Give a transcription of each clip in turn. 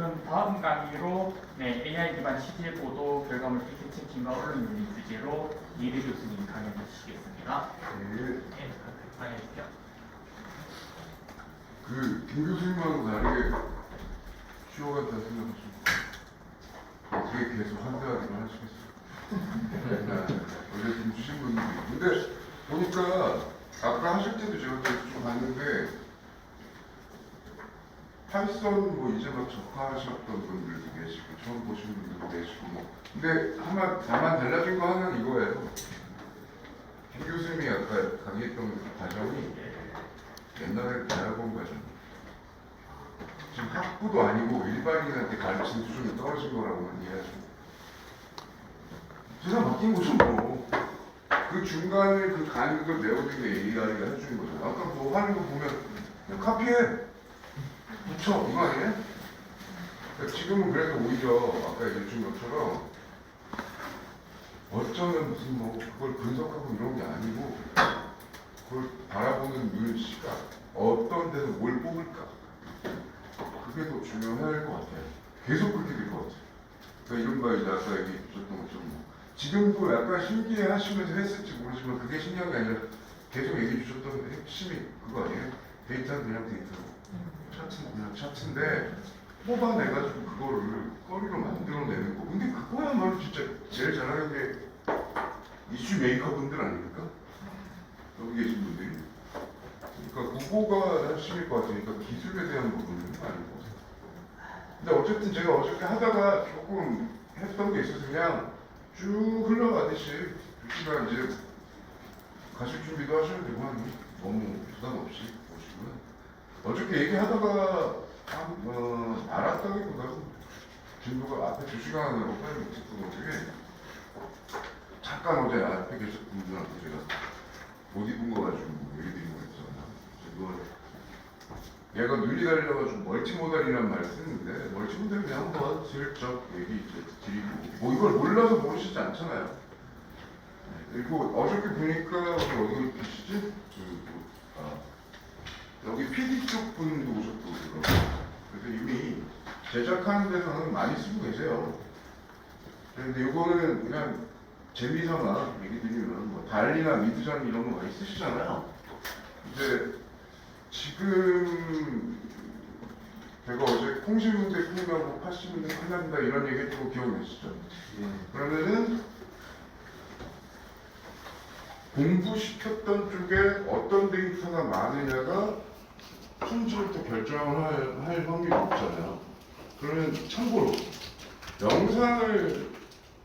지금 다음 강의로 AI 기반 CTL 보도 결과물 팩트 체킹과 언론 윤리 주제로 이대 교수님 강연 해주시겠습니다. 네. 강의 주시죠. 김 교수님하고 다르게 쉬어가 다 생각하시고 어떻게 계속 한다기만 하시겠어요? 어제 좀 주신 분들이 근데 보니까 아까 하실 때도 제가 좀 봤는데 파이썬 뭐 이제 막 접하셨던 분들도 계시고 처음 보신 분들도 계시고 뭐 근데 다만 달라진 거 하나는 이거예요. 김 교수님이 아까 강의했던 그 과정이 옛날에 대학원 과정 지금 학부도 아니고 일반인한테 가르치는 수준이 떨어진 거라고만 이해하시면 세상 바뀐 거죠 뭐. 그 중간에 그 강의도 내어진 게 AI가 해주는 거죠. 아까 뭐 하는 거 보면 그냥 카피해 붙여 이거 아니에요? 그러니까 지금은 그래도 오히려 아까 얘기해 준 것처럼 어쩌면 무슨 뭐 그걸 분석하고 이런 게 아니고 그걸 바라보는 눈, 시각 어떤 데서 뭘 뽑을까 그게 더 중요할 것 같아요. 계속 그렇게 될 것 같아요. 그러니까 이른바 이제 아까 얘기해 주셨던 것처럼 뭐 지금도 약간 신기해 하시면서 했을지 모르지만 그게 신기한 게 아니라 계속 얘기해 주셨던 핵심이 그거 아니에요? 데이터는 그냥 데이터고 차트는 그냥 차트인데 뽑아내가지고 그거를 거리로 만들어내는 거. 근데 그거야말로 진짜 제일 잘하는 게 이슈 메이커 분들 아닙니까? 여기 계신 분들이. 그러니까 그거가 핵심일 것 같으니까 기술에 대한 부분은 아니고. 근데 어쨌든 제가 어저께 하다가 조금 했던 게 있어서 그냥 쭉 흘러가듯이 2시간 이제 가실 준비도 하셔야 되고 하니 너무 부담 없이 보시고요. 어저께 얘기하다가 알았다기보다는 진도가 앞에 2시간으로 빨리 못했던 것 중에 잠깐 어제 앞에 계셨던 분들한테 제가 못 입은 거 가지고 얘기 드린 거 있잖아요. 얘가 눈이 달려가지고 멀티모달이라는 말을 쓰는데 멀티모달이 그냥 한번 슬쩍 얘기 이제 드리고 뭐 이걸 몰라서 모르시지 않잖아요. 그리고 어저께 보니까 어디 계시지? 여기 PD 쪽 분도 오셨고 그래서 이미 제작하는 데서는 많이 쓰고 계세요. 그런데 이거는 그냥 재미삼아 얘기 드리면 뭐 달리나 미드전 이런 거 많이 쓰시잖아요. 이제 지금 제가 어제 콩시문제 끝나고 파시문제 끝난다 이런 얘기 했던 거 기억나시죠? 그러면은 공부시켰던 쪽에 어떤 데이터가 많으냐가 품질을 또 결정을 할 확률이 높잖아요. 그러면 참고로 영상을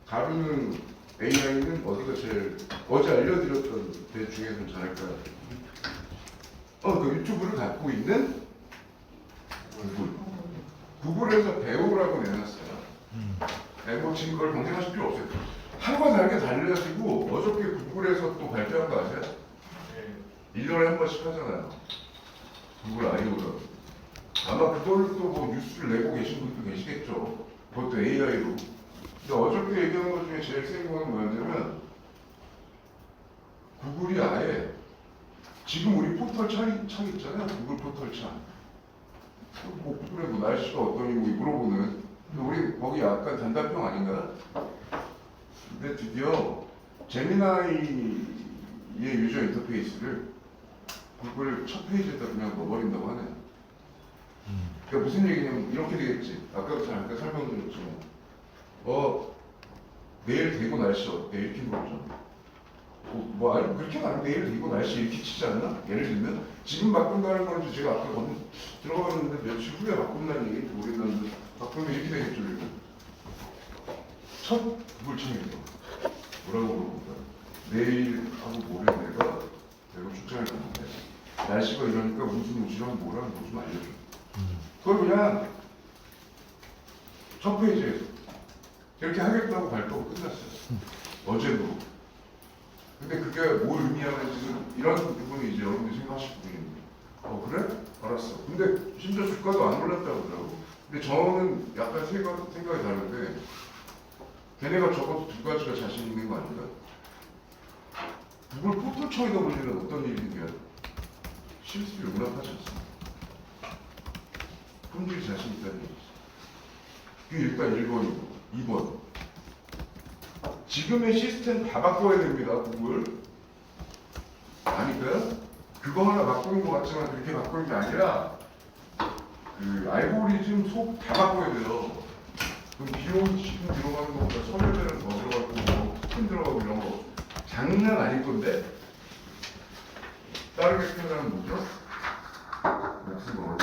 다루는 AI는 어디가 제일 어제 알려드렸던 데 중에서 잘할까요? 그 유튜브를 갖고 있는 구글에서 배우라고 내놨어요. 뭐 지금 그걸 검색하실 필요 없어요. 하루가 다르게 달려가지고 어저께 구글에서 또 발표한 거 아세요? 1년에 한 번씩 하잖아요. 구글 아이오로. 아마 그걸로 또 뭐 뉴스를 내고 계신 분도 계시겠죠. 그것도 AI로. 근데 어저께 얘기한 것 중에 제일 센 거는 뭐였냐면 구글이 아예 지금 우리 포털 창 있잖아요. 구글 포털 창. 뭐 구글에 뭐 날씨가 어떠니 뭐 물어보는. 우리 거기 약간 단답형 아닌가? 근데 드디어 제미나이의 유저 인터페이스를 구글 첫 페이지에다 그냥 넣어버린다고 하네요. 그러니까 무슨 얘기냐면 이렇게 되겠지. 아까도 잠깐 설명드렸지만 내일 대구 날씨 어때? 이렇게 물어보잖아. 아니 그렇게 말하면 내일 대구 날씨 이렇게 치지 않나? 예를 들면 지금 바꾼다는 건 제가 아까 들어갔는데 며칠 후에 바꾼다는 얘기인지 모르겠는데 바꾸면 이렇게 되겠죠. 이렇게. 첫 구글 창에서 뭐라고 물어볼까? 내일하고 모레 내가 대구 출장을 갔는데 날씨가 이러니까 무슨 옷이랑 뭐랑 뭐 좀 알려줘. 그걸 그냥 첫 페이지에서 이렇게 하겠다고 발표가 끝났어요. 어제도. 근데 그게 뭘 의미하는지는 이런 부분이 이제 여러분들이 생각하실 부분입니다. 그래? 알았어. 근데 심지어 주가도 안 올랐다고 하더라고. 근데 저는 약간 생각이 다른데 걔네가 적어도 두 가지가 자신 있는 거 아닌가? 구글 포털청에다 올리는 어떤 일이냐 실수를 용납하지 않습니다. 품질이 자신 있다는 얘기죠. 그게 일단 1번이고 2번 지금의 시스템 다 바꿔야 됩니다. 구글 아니까요? 그거 하나 바꾸는 것 같지만 그렇게 바꾸는 게 아니라 그 알고리즘 속 다 바꿔야 돼요. 그럼 비용이 지금 들어가는 것보다 서열대는 더 들어가고 뭐 스킨 들어가고 이런 거 장난 아닐 건데 다르게 표현하면 뭐죠? 목숨을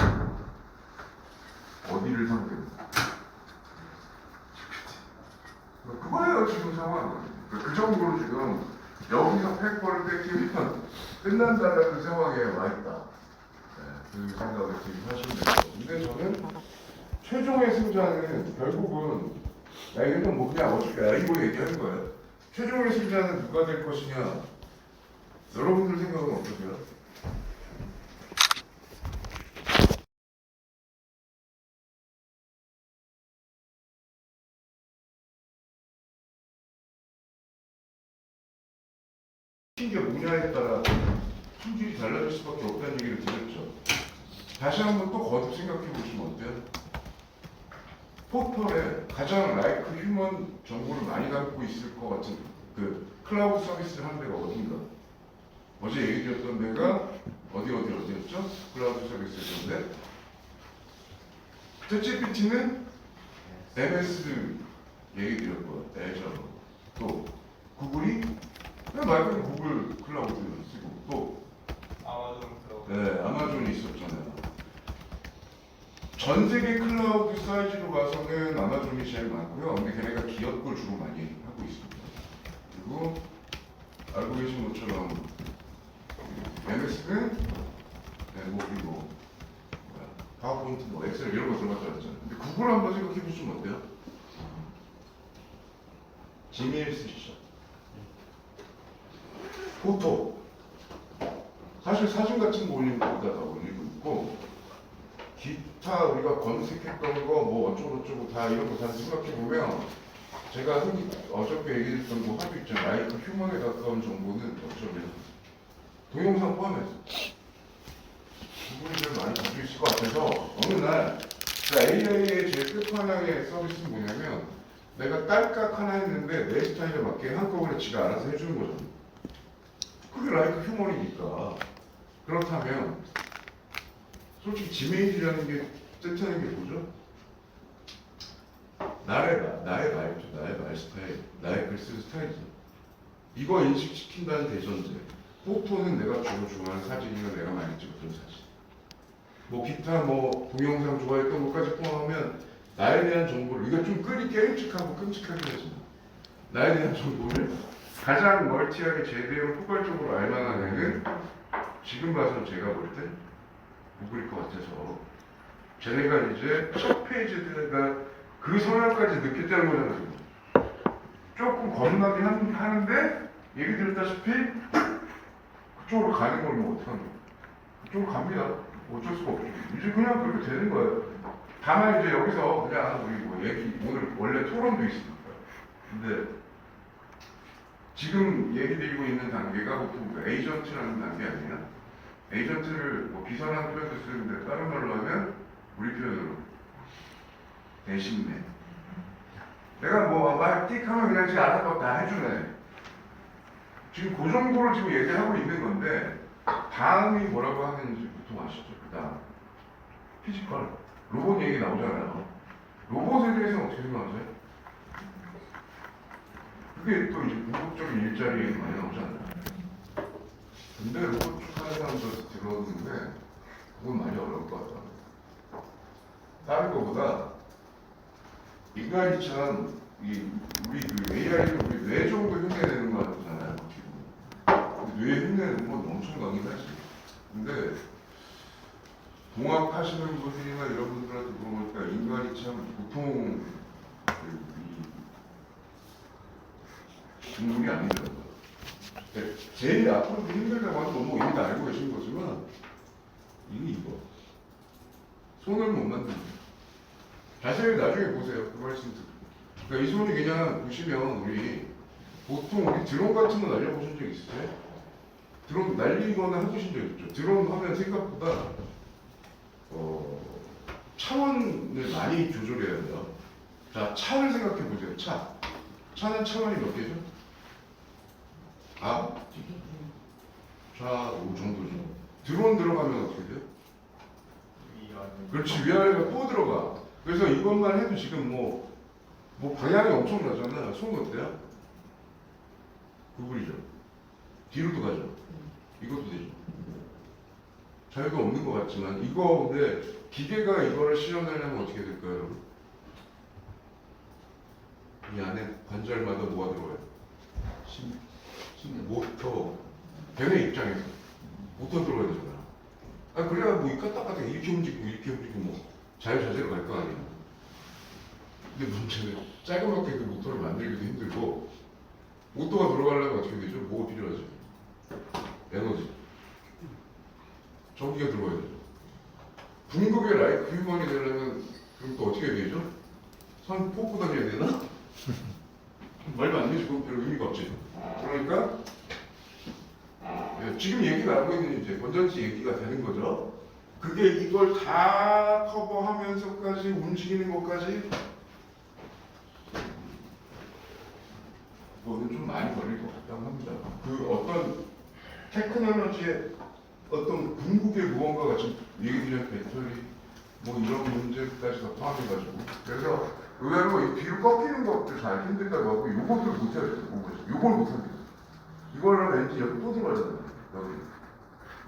어디를 상대로 그거예요 지금 상황. 그 정도로 지금 여기서 100번을 뺏기면 끝난다는 상황에 와 있다. 네, 그 생각을 지금 하시면 돼요. 근데 저는 최종의 승자는 결국은 이건 뭐 그냥 어차피 알고 얘기하는 거예요. 최종의 승자는 누가 될 것이냐? 여러분들 생각은 어떠세요? 게 뭐냐에 따라 품질이 달라질 수밖에 없다는 얘기를 드렸죠. 다시 한번 또 거듭 생각해 보시면 어때요? 포털에 가장 라이크 휴먼 정보를 많이 담고 있을 것 같은 그 클라우드 서비스를 하는 데가 어딘가? 어제 얘기 드렸던 데가 어디였죠? 클라우드 서비스였는데 챗GPT는 MS 얘기 드렸고 애저 또 구글이 말 그대로 구글 클라우드 쓰고 또 아마존 클라우드. 네, 아마존이 있었잖아요. 전 세계 클라우드 사이즈로 봐서는 아마존이 제일 많고요. 근데 걔네가 기업 걸 주로 많이 하고 있습니다. 그리고 알고 계신 것처럼 MS는 네, 뭐 그리고 파워포인트, 뭐 엑셀 이런 거 들어갔다 했잖아요. 근데 구글 한번 생각해 보시면 어때요? 지메일 쓰시죠. 포토 사실 사진 같은 거 올리는 것보다 다 올리고 있고 기타 우리가 검색했던 거 뭐 어쩌고저쩌고 다 이런 거 다 생각해 보면 제가 흔히 어저께 얘기했던 거 하도 있잖아요. 라이크 휴먼에 가까운 정보는 어쩌면 동영상 포함해서 구글이 제일 많이 가지고 있을 것 같아서 어느 날 AI의 제일 끝판왕의 서비스는 뭐냐면 내가 딸깍 하나 했는데 내 스타일에 맞게 한꺼번에 지가 알아서 해주는 거잖아요. 그게 라이크 휴먼이니까. 그렇다면 솔직히 지메일이라는 게 뜻하는 게 뭐죠? 나의 말투, 나의 말 스타일, 나의 글 쓰는 스타일이죠. 이거 인식시킨다는 대전제. 포토는 내가 주로 좋아하는 사진이나 내가 많이 찍었던 사진. 뭐 기타 뭐 동영상 좋아했던 것까지 포함하면 나에 대한 정보를 이거 좀 깨름직하고 끔찍하긴 하지만 나에 대한 정보를 가장 멀티하게 제대로 포괄적으로 알만한 애는 지금 봐서 제가 볼 때 구글일 것 같아서 쟤네가 이제 첫 페이지에다가 그 성향까지 느꼈다는 거잖아요. 조금 겁나긴 하는데 얘기 들었다시피 그쪽으로 가는 걸 뭐 어떡하냐. 그쪽으로 갑니다. 어쩔 수가 없죠. 이제 그냥 그렇게 되는 거예요. 다만 이제 여기서 그냥 우리 뭐 얘기 오늘 원래 토론도 있으니까. 근데 지금 얘기 드리고 있는 단계가 보통 에이전트라는 단계 아니야? 에이전트를 뭐 비서라는 표현도 쓰는데 다른 말로 하면 우리 표현으로 대신내. 내가 뭐틱 하면 그냥 지금 알아서 다 해주네. 지금 그 정도로 지금 얘기하고 있는 건데 다음이 뭐라고 하는지 보통 아시죠? 그 다음 피지컬 로봇 얘기 나오잖아요. 로봇에 대해서는 어떻게 생각하세요? 그게 또 이제 궁극적인 일자리에 많이 나오잖아요. 근데 로봇 쪽 하는 사람들 들었는데 그건 많이 어려울 것 같다. 다른 거보다 인간이 참 우리 그 AI를 우리 뇌 정도 흉내내는 거 같잖아요. 뇌 흉내내는 건 엄청 강인하지. 근데 동학하시는 분들이나 이런 분들한테 물어보니까 인간이 참 보통 동물이 아니더라고요. 제일 앞으로 힘들다고 하는 건 뭐 이미 다 알고 계신 거지만 이거 손을 못 만든다. 자세히 나중에 보세요. 그 말씀 듣고. 그러니까 이 손이 그냥 보시면 우리 보통 우리 드론 같은 거 날려보신 적 있으세요? 드론 날리거나 해보신 적 있죠? 드론 하면 생각보다 차원을 많이 조절해야 돼요. 자, 차를 생각해 보세요. 차. 차는 차원이 몇 개죠? 아? 자, 5 정도죠. 드론 들어가면 어떻게 돼요? 그렇지, 위아래가 또 들어가. 그래서 이것만 해도 지금 뭐 방향이 엄청나잖아요. 손 어때요? 구부리죠. 뒤로도 가죠. 이것도 되죠. 자유가 없는 것 같지만 이거 근데 기계가 이거를 실현하려면 어떻게 될까요, 여러분? 이 안에 관절마다 뭐가 들어가요? 모터. 걔네 입장에서 모터 들어가야 되잖아. 아 그래야 뭐 까딱까딱 이렇게 움직이고 뭐 자유자재로 갈 거 아니야. 근데 문제는 자그맣게 그 모터를 만들기도 힘들고 모터가 들어가려면 어떻게 되죠? 뭐가 필요하지? 에너지. 전기가 들어가야 되죠. 궁극의 라이프 휴먼이 되려면 그럼 또 어떻게 해야 되죠? 선 뽑고 다녀야 되나? 말도 안 되지. 그건 별 의미가 없지. 그러니까 지금 얘기 나오고 있는 이제 건전지 얘기가 되는 거죠. 그게 이걸 다 커버하면서까지 움직이는 것까지 그거는 좀 많이 걸릴 것 같다고 합니다. 그 어떤 테크놀로지의 어떤 궁극의 무언가가 지금 얘기 드린 배터리 뭐 이런 문제까지 다 포함해가지고 그래서 의외로 이 뒤로 꺾이는 것들 잘 힘들다고 하고 요것들 못해요. 요걸 못합니다. 이거는 왠지 여기 또 들어가잖아요. 여기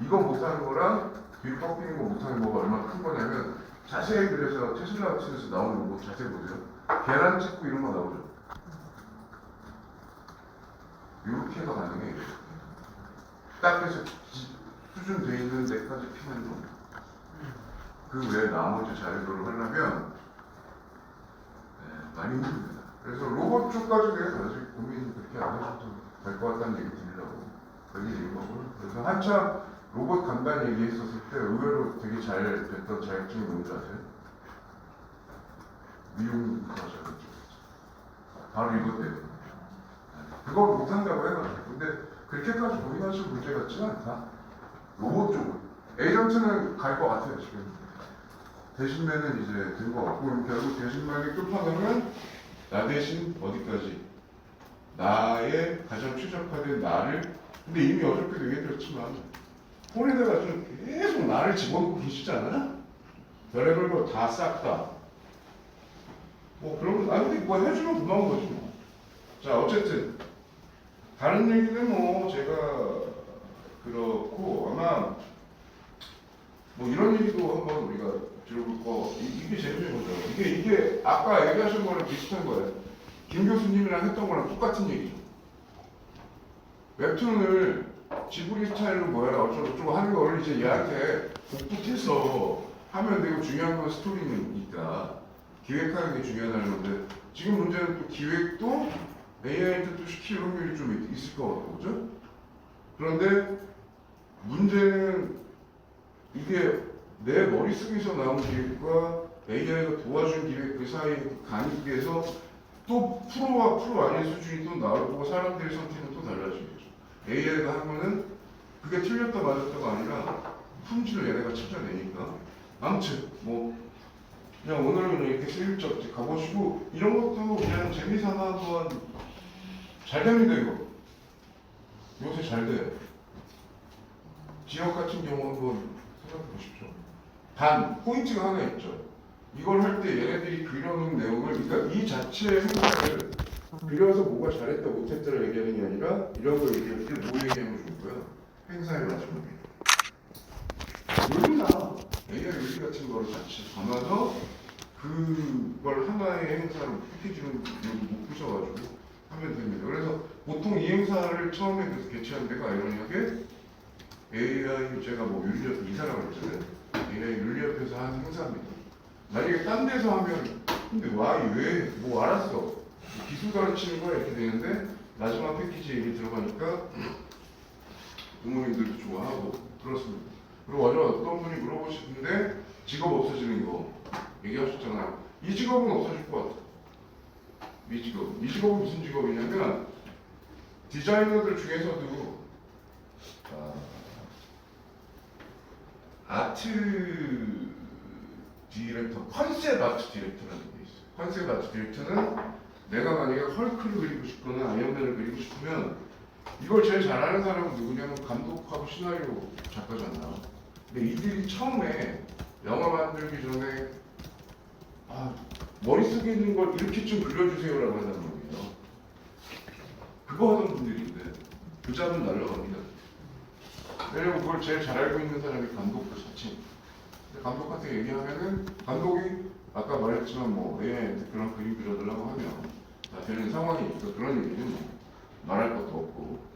이거 못하는 거랑 뒤로 꺾이는 거 못하는 거가 얼마나 큰 거냐면 자세히 그래서 테슬라 측에서 나오는 거 자세히 보세요. 계란 찍고 이런 거 나오죠. 이렇게가 가능해요. 딱 해서 수준되어 있는 데까지 피는 거. 그 외에 나머지 자료를 하려면 많이 힘듭니다. 그래서 로봇 쪽까지 대해서 아직 고민 그렇게 안 하셔도 될 것 같다는 얘기 드리려고 여기 있는 거고요. 그래서 한참 로봇 간단 얘기했었을 때 의외로 되게 잘 됐던 자격증이 뭔지 아세요? 미용사 자격증. 바로 이것대요. 그걸 못한다고 해가지고. 근데 그렇게까지 고민하실 문제 같지는 않다. 로봇 쪽은. 에이전트는 갈 것 같아요, 지금. 대신매는 이제 된 것 같고, 결국 대신매의 끝판왕은 나 대신 어디까지? 나의 가장 최적화된 나를, 근데 이미 어저께도 얘기했지만, 폰에다가 좀 계속 나를 집어넣고 계시잖아? 별의별 거 다 싹 다. 뭐 그런 거, 근데 뭐 해주면 고마운 거지 뭐. 자, 어쨌든. 다른 얘기는 뭐 제가 그렇고 아마 뭐 이런 얘기도 한번 우리가 들어볼 거 이게 재밌는 거죠. 이게 아까 얘기하신 거랑 비슷한 거예요. 김 교수님이랑 했던 거랑 똑같은 얘기죠. 웹툰을 지브리 스타일로 뭐야 어쩌고 하는 걸 이제 얘한테 복붙해서 하면 되고 중요한 건 스토리니까 기획하는 게 중요하다는 건데 지금 문제는 또 기획도 AI한테 또 시킬 확률이 좀 있을 것 같고, 그죠? 그런데 문제는 이게 내 머릿속에서 나온 기획과 AI가 도와준 기획 그 사이 간극에서 또 프로와 프로 아닌 수준이 또 나오고 사람들의 선택은 또 달라지겠죠. AI가 하면은 그게 틀렸다 맞았다가 아니라 품질을 얘네가 찾아내니까. 아무튼 뭐 그냥 오늘은 이렇게 슬쩍 가보시고 이런 것도 그냥 재미삼아 한번 잘 됩니다 이거. 요새 잘 돼요. 지역 같은 경우 한번 생각해 보십시오. 단 포인트가 하나 있죠. 이걸 할 때 얘네들이 그려놓은 내용을 그러니까 이 자체의 행사를 그려서 뭐가 잘했다 못했다를 얘기하는 게 아니라 이런 걸 얘기할 때 뭐 얘기하면 좋을까요? 행사의 마지막에 요리나 AI 요리 같은 거를 같이 담아서 그걸 하나의 행사로 패키지로 못 부셔가지고 하면 됩니다. 그래서 보통 이 행사를 처음에 개최한 데가 아이러니하게 AI 제가 뭐 윤리협 이사라고 했잖아요. AI 윤리협에서 한 행사입니다. 만약에 딴 데서 하면 근데 왜 뭐 알았어 기술 가르치는 거야 이렇게 되는데 마지막 패키지에 이미 들어가니까 부모님들도 좋아하고 그렇습니다. 그리고 어떤 분이 물어보시는데 직업 없어지는 거 얘기하셨잖아요. 이 직업은 없어질 것 같아요. 이 직업은 무슨 직업이냐면 디자이너들 중에서도 아트 디렉터, 컨셉 아트 디렉터라는 게 있어요. 컨셉 아트 디렉터는 내가 만약에 헐크를 그리고 싶거나 아이언맨을 그리고 싶으면 이걸 제일 잘하는 사람은 누구냐면 감독하고 시나리오 작가잖아. 근데 이들이 처음에 영화 만들기 전에 머릿속에 있는 걸 이렇게 좀 그려주세요라고 한단 말이에요. 그거 하던 분들인데 그 잡은 날라갑니다. 왜냐면 그걸 제일 잘 알고 있는 사람이 감독 그 자체. 감독한테 얘기하면은 감독이 아까 말했지만 뭐 AI한테 그런 그림 그려달라고 하면 다 되는 상황이니까 그런 얘기는 뭐 말할 것도 없고.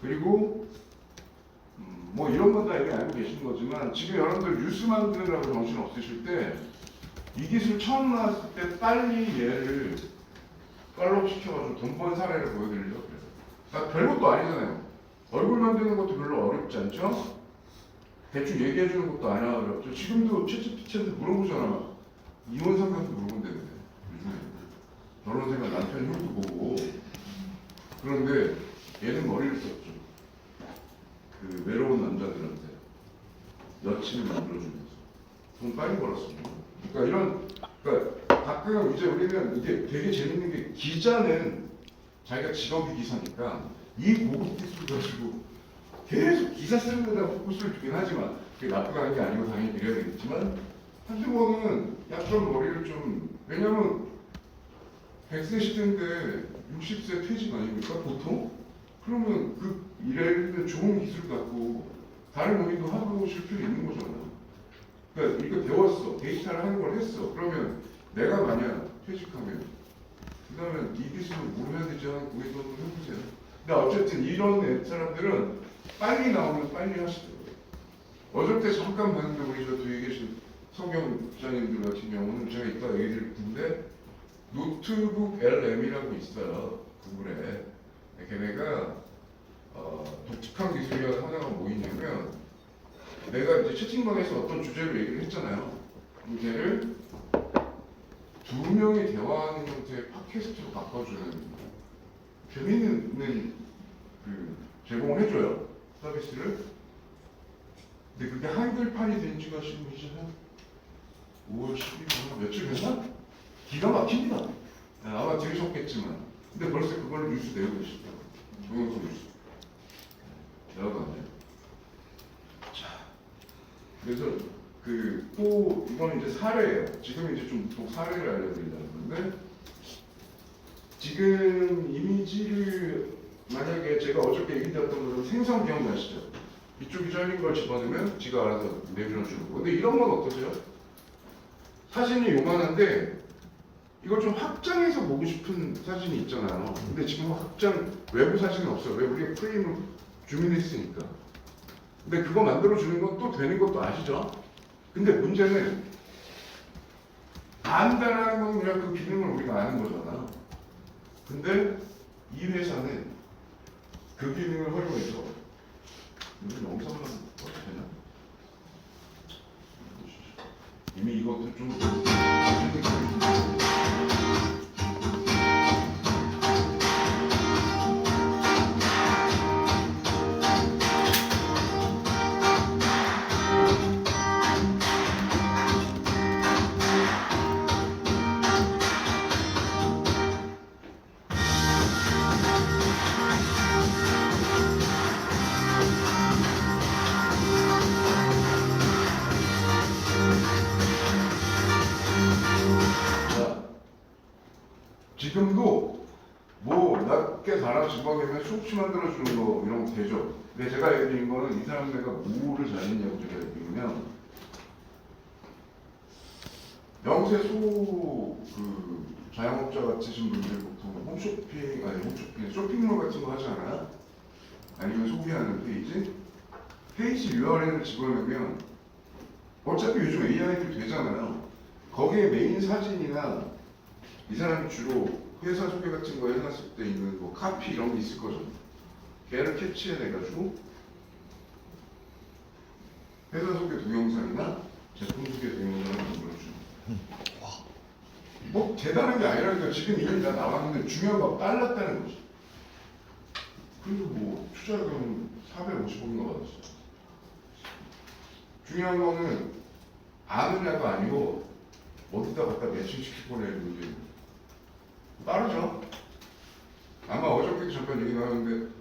그리고 뭐 이런 건 다 이미 알고 계신 거지만 지금 여러분들 뉴스 만드느라고 정신 없으실 때 이 기술 처음 나왔을 때 빨리 얘를 팔로우 시켜가지고 돈 번 사례를 보여드리려고 그래요. 그러니까 별것도 아니잖아요. 얼굴 만드는 것도 별로 어렵지 않죠? 대충 얘기해주는 것도 안 어렵죠. 지금도 챗GPT한테 물어보잖아. 이혼 상담도 물어본다는데 요즘에 결혼 생활 남편 흉도 보고. 그런데 얘는 머리를 썼죠. 그 외로운 남자들한테 여친을 만들어주면서 돈 빨리 벌었습니다. 그러니까 가끔 이제 우리는 이게 되게 재밌는 게 기자는 자기가 직업이 기사니까 이 고급 기술 가지고 계속 기사 쓰는 데다 포커스를 두긴 하지만 그게 나쁘다는 게 아니고 당연히 그래야 되겠지만 한두 번은 약간 머리를 좀 왜냐면 100세 시대인데 60세 퇴직 아닙니까 보통? 그러면 그 일에는 좋은 기술 갖고 다른 의미도 하고 싶을 필요 있는 거잖아. 그러니까 이거 배웠어. 데이터를 하는 걸 했어. 그러면 내가 만약 퇴직하면 그 다음에 이 기술을 뭘 해야 되지 하는 고객도 한번 해보세요. 근데 어쨌든 이런 사람들은 빨리 나오면 빨리 하시더라고요. 어저께 잠깐 봤는데 우리 저 뒤에 계신 성경 부장님들 같은 경우는 제가 이따 얘기 드릴 텐데 노트북 LM이라고 있어요. 구글에. 걔네가 독특한 기술이 하나가 뭐있냐면 내가 이제 채팅방에서 어떤 주제로 얘기를 했잖아요. 그럼 걔를 두 명이 대화하는 형태의 팟캐스트로 바꿔주는 재미있는 그 제공을 해줘요. 서비스를. 근데 그게 한글판이 된 지가 지금 이제 한 5월 12일 며칠 됐나? 기가 막힙니다. 아마 들으셨겠지만. 근데 벌써 그걸 뉴스 내고 계시더라고요. 동영상 뉴스. 여러분요. 자, 그래서 또 이건 이제 사례예요. 지금 이제 좀 또 사례를 알려드리려는 건데 지금 이미지를 만약에 제가 어저께 얘기드렸던 것처럼 생선 기억나시죠? 이쪽이 잘린 걸 집어넣으면 지가 알아서 내밀어주는 거. 근데 이런 건 어떠세요? 사진이 요만한데 이걸 좀 확장해서 보고 싶은 사진이 있잖아요. 근데 지금 확장 외부 사진은 없어요. 왜 우리가 프레임을 주민했으니까. 근데 그거 만들어주는 건 또 되는 것도 아시죠? 근데 문제는 안다라는 건 그냥 그 기능을 우리가 아는 거잖아. 근데 이 회사는 그 기능을 활용해서 영상만 어떻게 되나? 이미 이것도 좀 지금도 뭐 낮게 달아 집어내면 수치 만들어주는 거 이런 거 되죠. 근데 제가 얘기드린 거는 이 사람들과 뭐를 잘했냐고 제가 얘기하면 영세소 그 자영업자 같으신 분들 보통 홈쇼핑 쇼핑몰 같은 거 하지 않아요? 아니면 소개하는 페이지 URL을 집어넣으면 어차피 요즘 AI들 되잖아요. 거기에 메인 사진이나 이 사람이 주로 회사 소개 같은 거 해놨을 때 있는 뭐 카피 이런 게 있을 거죠. 걔를 캐치해내가지고 회사 소개 동영상이나 제품 소개 동영상을 만들어주는. 뭐 대단한 게 아니라니까. 지금 이미 다 나왔는데 중요한 건 빨랐다는 거지. 그래도 뭐 투자금 450억인가 받았어요. 중요한 거는 아느냐가 아니고 어디다 갖다 매칭시킬 보내는 문제. 빠르죠? 아마 어저께도 잠깐 얘기 나왔는데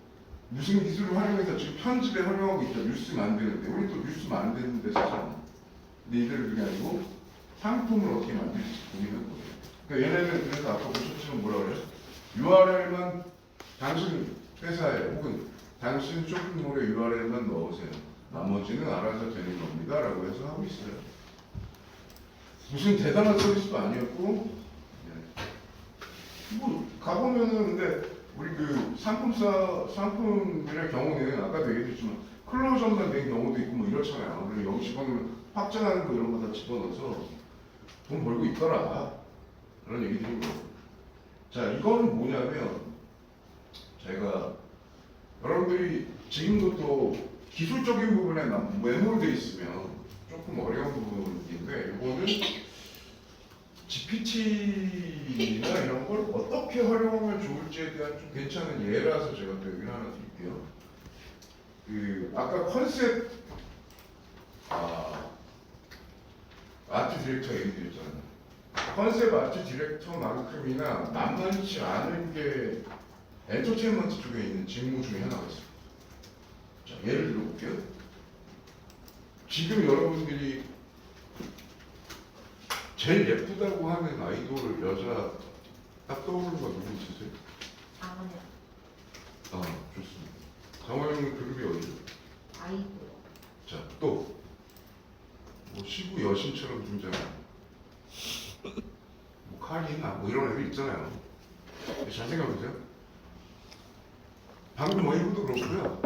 무슨 기술을 활용해서 지금 편집에 활용하고 있다. 뉴스 만드는데 우리 또 뉴스 만드는 데 쓰잖아. 근데 이들은 그게 아니고 상품을 어떻게 만들지 고민하는 거예요. 그러니까 얘네는 그래서 아까 보셨지만 뭐라 그래요? URL만 당신 회사에 혹은 당신 쇼핑몰에 URL만 넣으세요. 나머지는 알아서 되는 겁니다. 라고 해서 하고 있어요. 무슨 대단한 서비스도 아니었고 뭐 가보면은 근데 우리 그 상품이랑 경우는 아까도 얘기했지만 클로즈업만 된 경우도 있고 뭐 이렇잖아요. 그리고 여기 집어넣으면 확장하는 거 이런 거 다 집어넣어서 돈 벌고 있더라. 그런 얘기들인 거예요. 자, 이거는 뭐냐면 제가 여러분들이 지금도 또 기술적인 부분에 매몰돼 있으면 조금 어려운 부분인데 이거는 GPT나 이런 걸 어떻게 활용하면 좋을지에 대한 좀 괜찮은 예라서 제가 또 여기 하나 드릴게요. 그 아까 컨셉 아트 디렉터 얘기 드렸잖아요. 컨셉 아트 디렉터만큼이나 만만치 않은 게 엔터테인먼트 쪽에 있는 직무 중에 하나가 있어요. 자, 예를 들어볼게요. 지금 여러분들이 제일 예쁘다고 하는 아이돌 여자 딱 떠오르는 거 누구 있으세요? 아니요. 좋습니다. 정호영 그룹이 어디죠? 아이고요. 자, 또 뭐 시부 여신처럼 등장하는 뭐 카리나 뭐 이런 애들 있잖아요. 잘 생각해보세요. 방금 어이브도 그렇고요.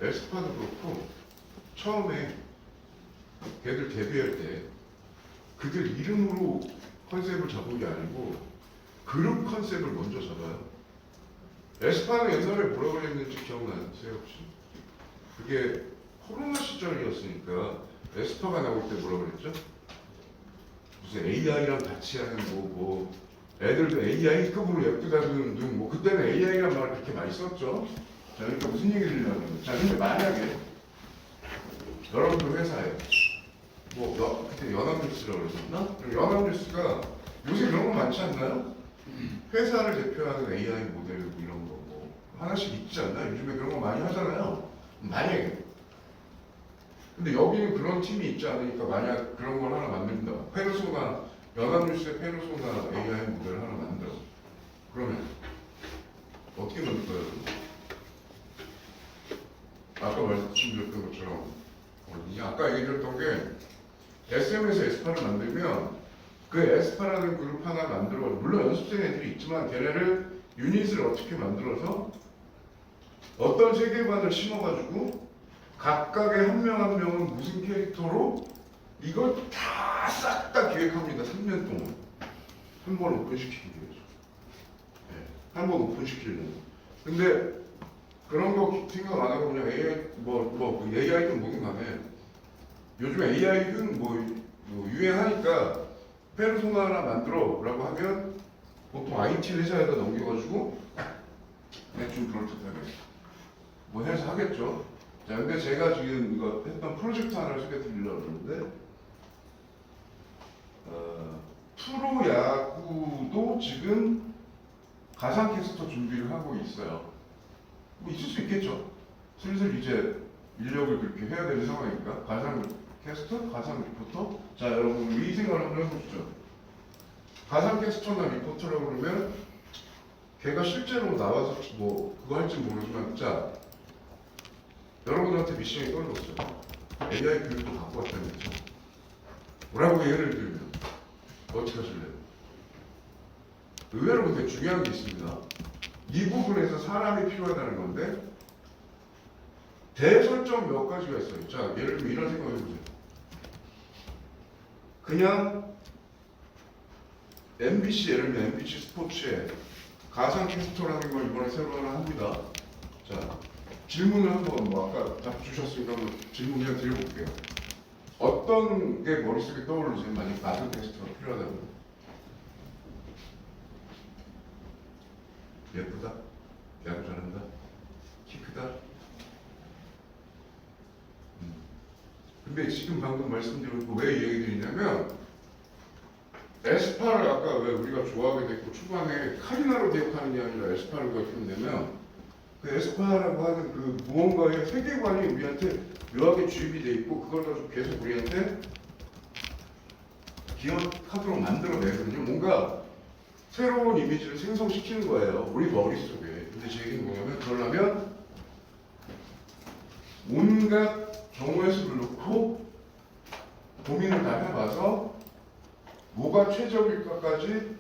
에스파도 그렇고 처음에 걔들 데뷔할 때 그들 이름으로 컨셉을 잡은 게 아니고 그룹 컨셉을 먼저 잡아요. 에스파는 옛날에 뭐라고 그랬는지 기억나세요 혹시? 그게 코로나 시절이었으니까 에스파가 나올 때 뭐라고 그랬죠? 무슨 AI랑 같이 하는 뭐 애들도 AI급으로 예쁘다는 등 뭐 그때는 AI란 말을 그렇게 많이 썼죠. 자, 그러니까 무슨 얘기를 하는 거예요? 자, 근데 만약에 여러분들 회사에 그때 연합뉴스라고 그랬었나? 연합뉴스가 요새 그런 거 많지 않나요? 회사를 대표하는 AI 모델 뭐 이런 거 뭐 하나씩 있지 않나? 요즘에 그런 거 많이 하잖아요. 만약에 근데 여기는 그런 팀이 있지 않으니까 만약 그런 걸 하나 만든다. 페르소나 연합뉴스의 페르소나 AI 모델을 하나 만들어. 그러면 어떻게 만들까요? 아까 말씀드렸던 것처럼 아까 얘기했던 게 SM에서 에스파를 만들면 그 에스파라는 그룹 하나 만들어 물론 연습생 애들이 있지만 걔네를 유닛을 어떻게 만들어서 어떤 세계관을 심어가지고 각각의 한 명 한 명은 무슨 캐릭터로 이걸 다 싹 다 기획합니다. 3년 동안 한 번 오픈시키기 위해서 한 번 오픈시키려고. 근데 그런 거 생각 안 하고 그냥 AI든 뭐든 간에 요즘에 AI든 뭐 유행하니까 페르소나 하나 만들어라고 하면 보통 IT 회사에다 넘겨가지고 대충 그럴듯하게 뭐 해서 하겠죠. 자, 근데 제가 지금 이거 했던 프로젝트 하나를 소개해드리려고 그러는데 프로야구도 지금 가상캐스터 준비를 하고 있어요. 뭐 있을 수 있겠죠. 슬슬 이제 인력을 그렇게 해야 되는 상황이니까 가상캐스터, 가상리포터. 자, 여러분 이 생각을 한번 해보시죠. 가상캐스터나 리포터라고 그러면 걔가 실제로 나와서 뭐 그거 할지 모르지만 자 여러분한테 미션이 떨어졌어요. AI 교육도 갖고 왔다는 거죠. 뭐라고 예를 들면 어떻게 하실래요? 의외로 되게 중요한 게 있습니다. 이 부분에서 사람이 필요하다는 건데 대설정 몇 가지가 있어요. 자, 예를 들면 이런 생각 해보세요. 그냥 MBC, 예를 들면 MBC 스포츠에 가상캐스터라는 걸 이번에 새로 하나 합니다. 자, 질문을 한번 아까 답 주셨으니까 한번 질문 그냥 드려볼게요. 어떤 게 머릿속에 떠오르세요? 만약 가상캐스터가 필요하다면 예쁘다? 야구 잘한다? 키 크다? 근데 지금 방금 말씀드린 거 왜 이 얘기 드리냐면 에스파를 아까 왜 우리가 좋아하게 됐고 초반에 카리나로 기억하는 게 아니라 에스파로 기억한다면 그 에스파라고 하는 그 무언가의 세계관이 우리한테 묘하게 주입이 돼 있고 그걸 가지고 계속 우리한테 기억하도록 만들어내거든요. 뭔가 새로운 이미지를 생성시키는 거예요. 우리 머릿속에. 근데 제 얘기는 뭐냐면 그러려면 온갖 경우의 수를 놓고 고민을 다 해봐서 뭐가 최적일까까지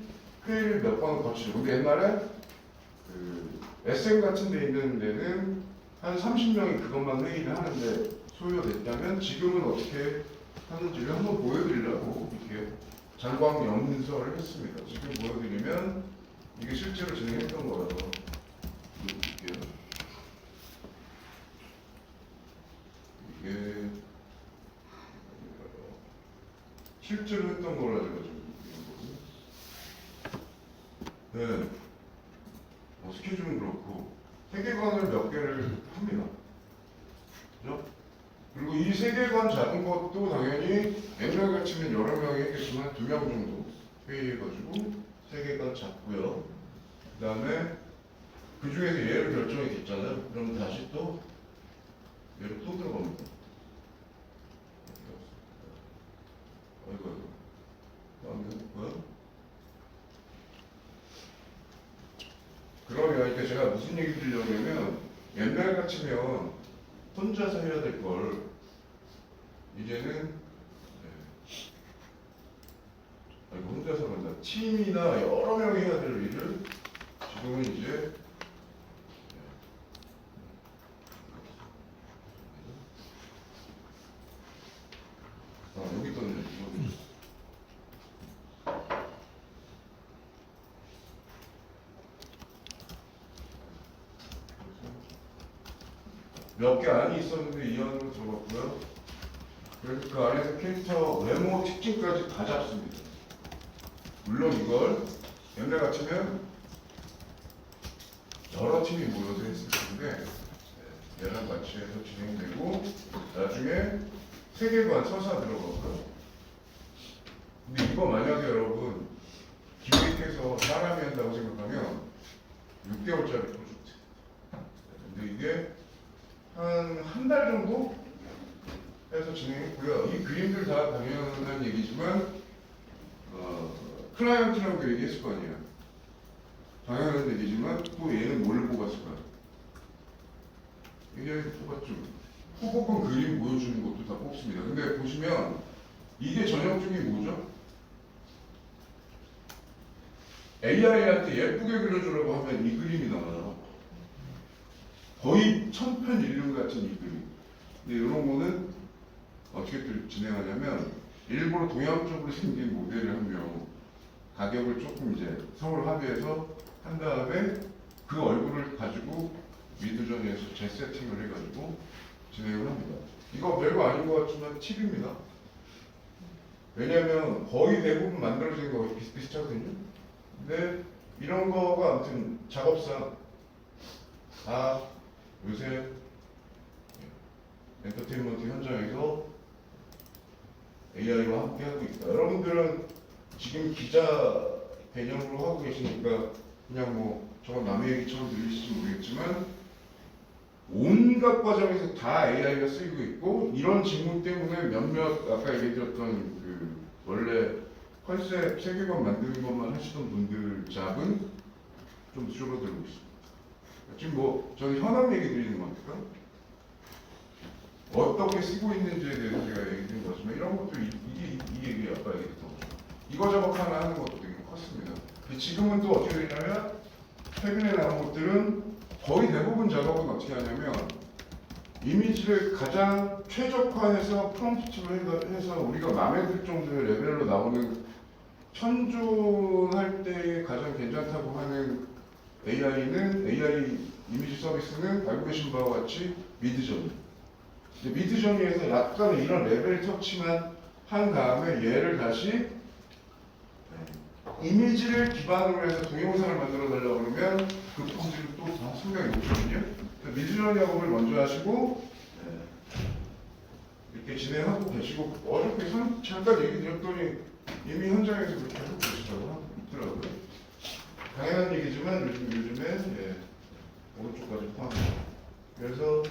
회의를 몇 번을 거치고. 근데 옛날에 그 SM 같은 데 있는 데는 한 30명이 그것만 회의를 하는데 소요가 됐다면 지금은 어떻게 하는지를 한번 보여드리려고 이렇게 장광 연설을 했습니다. 지금 보여드리면 이게 실제로 진행했던 거라서 보여드릴게요. 이게 실제로 했던 거라 가지고 네. 스케줄은 그렇고 세계관을 몇 개를 합니다. 그죠? 그리고 이 세계관 잡은 것도 당연히 옛날에 치면 여러 명이 했겠지만 2명 정도 회의해가지고 세계관 잡고요. 그 다음에 그 중에서 얘를 결정이 됐잖아요. 그럼 다시 또 얘를 또 들어갑니다. 아이고. 다음에 뭐야? 그러면 그러니까 제가 무슨 얘기 드리려면 옛날 같으면 혼자서 해야 될 걸 이제는 아이고 혼자서 한다. 팀이나 여러 명이 해야 될 일을 지금은 이제 여기 떴네. 몇 개 안이 있었는데 이 안으로 들어갔고요. 그래서 그 안에서 캐릭터 외모 특징까지 다 잡습니다. 물론 이걸 옛날 같으면 여러 팀이 모여서 했을 텐데 얘랑 같이 해서 진행되고 나중에 세계관 서사 들어가고요. 근데 이거 만약에 여러분 기획해서 사람이 한다고 생각하면 6개월짜리 프로젝트. 근데 이게 한 달 정도 해서 진행했고요. 이 그림들 다 당연한 얘기지만 클라이언트라고 얘기했을 거 아니에요. 당연한 얘기지만 또 얘는 뭘 뽑았을까요? 이게 뽑았죠. 후보권 그림 보여주는 것도 다 뽑습니다. 근데 보시면 이게 전형적인 뭐죠? AI한테 예쁘게 그려주라고 하면 이 그림이 나와요. 거의 천편일률 같은 이 그림. 근데 이런 거는 어떻게 진행하냐면 일부러 동양적으로 생긴 모델을 한 명 가격을 조금 이제 서로 합의해서 한 다음에 그 얼굴을 가지고 미드전에서 재세팅을 해가지고 진행을 합니다. 이거 별거 아닌 것 같지만 팁입니다. 왜냐면 거의 대부분 만들어진 거 비슷비슷하거든요. 근데 이런 거가 아무튼 작업상 다 요새 엔터테인먼트 현장에서 AI와 함께 하고 있다. 여러분들은 지금 기자 개념으로 하고 계시니까 그냥 뭐 저건 남의 얘기처럼 들리실지 모르겠지만 온갖 과정에서 다 AI가 쓰이고 있고 이런 질문 때문에 몇몇 아까 얘기드렸던 그 원래 컨셉 세계관 만드는 것만 하시던 분들 잡은 좀 줄어들고 있습니다. 지금 뭐 저는 현황 얘기 드리는 거니까 어떻게 쓰고 있는지에 대해서 제가 얘기 드린 거지만 이런 것도 이게 아까 얘기했던 거죠. 이거저거 하나 하는 것도 되게 컸습니다. 지금은 또 어떻게 되냐면 최근에 나온 것들은 거의 대부분 작업은 어떻게 하냐면 이미지를 가장 최적화해서 프롬프트로 해서 우리가 마음에 들 정도의 레벨로 나오는 현존할 때 가장 괜찮다고 하는 AI 이미지 서비스는 알고 계신 바와 같이 미드저니. 미드저니에서 약간 이런 레벨 터치만 한 다음에 얘를 다시 이미지를 기반으로 해서 동영상을 만들어 달라고 그러면 그 품질을 또 상당히 높거든요. 미드저니 작업을 먼저 하시고 이렇게 진행하고 계시고 어저께 잠깐 얘기 드렸더니 이미 현장에서 그렇게 하고 계시다고 하더라고요. 당연한 얘기지만 요즘에 예, 오른쪽까지 포함해서 그래서